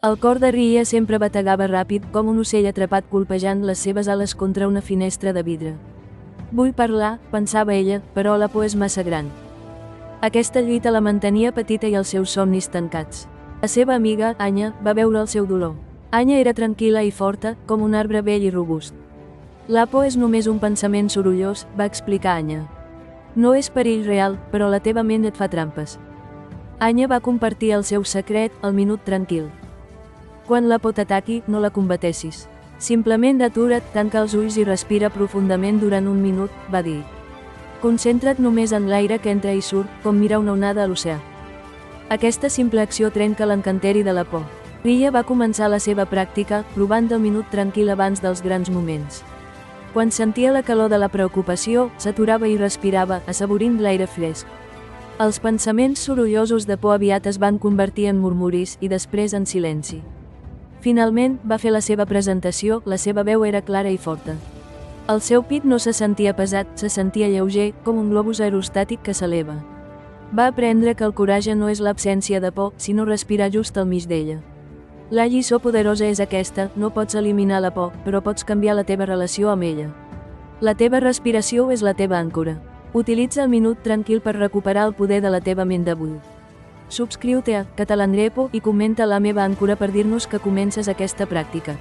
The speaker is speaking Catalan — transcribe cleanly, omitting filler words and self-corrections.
El cor de Ria sempre bategava ràpid com un ocell atrapat colpejant les seves ales contra una finestra de vidre. Vull parlar, pensava ella, però la por és massa gran. Aquesta lluita la mantenia petita i els seus somnis tancats. La seva amiga, Anya, va veure el seu dolor. Anya era tranquil·la i forta, com un arbre vell i robust. La por és només un pensament sorollós, va explicar Anya. No és perill real, però la teva ment et fa trampes. Anya va compartir el seu secret, el minut tranquil. Quan la por t'ataqui, no la combatessis. Simplement atura't, tanca els ulls i respira profundament durant un minut, va dir. Concentra't només en l'aire que entra i surt, com mirar una onada a l'oceà. Aquesta simple acció trenca l'encanteri de la por. Ria va començar la seva pràctica, provant el minut tranquil abans dels grans moments. Quan sentia la calor de la preocupació, s'aturava i respirava, assaborint l'aire fresc. Els pensaments sorollosos de por aviat es van convertir en murmuris i després en silenci. Finalment, va fer la seva presentació, la seva veu era clara i forta. El seu pit no se sentia pesat, se sentia lleuger, com un globus aerostàtic que s'eleva. Va aprendre que el coratge no és l'absència de por, sinó respirar just al mig d'ella. La lliçó poderosa és aquesta, no pots eliminar la por, però pots canviar la teva relació amb ella. La teva respiració és la teva àncora. Utilitza el minut tranquil per recuperar el poder de la teva ment d'avui. Subscriu-te a Catalandrepo i comenta la meva àncora per dir-nos que comences aquesta pràctica.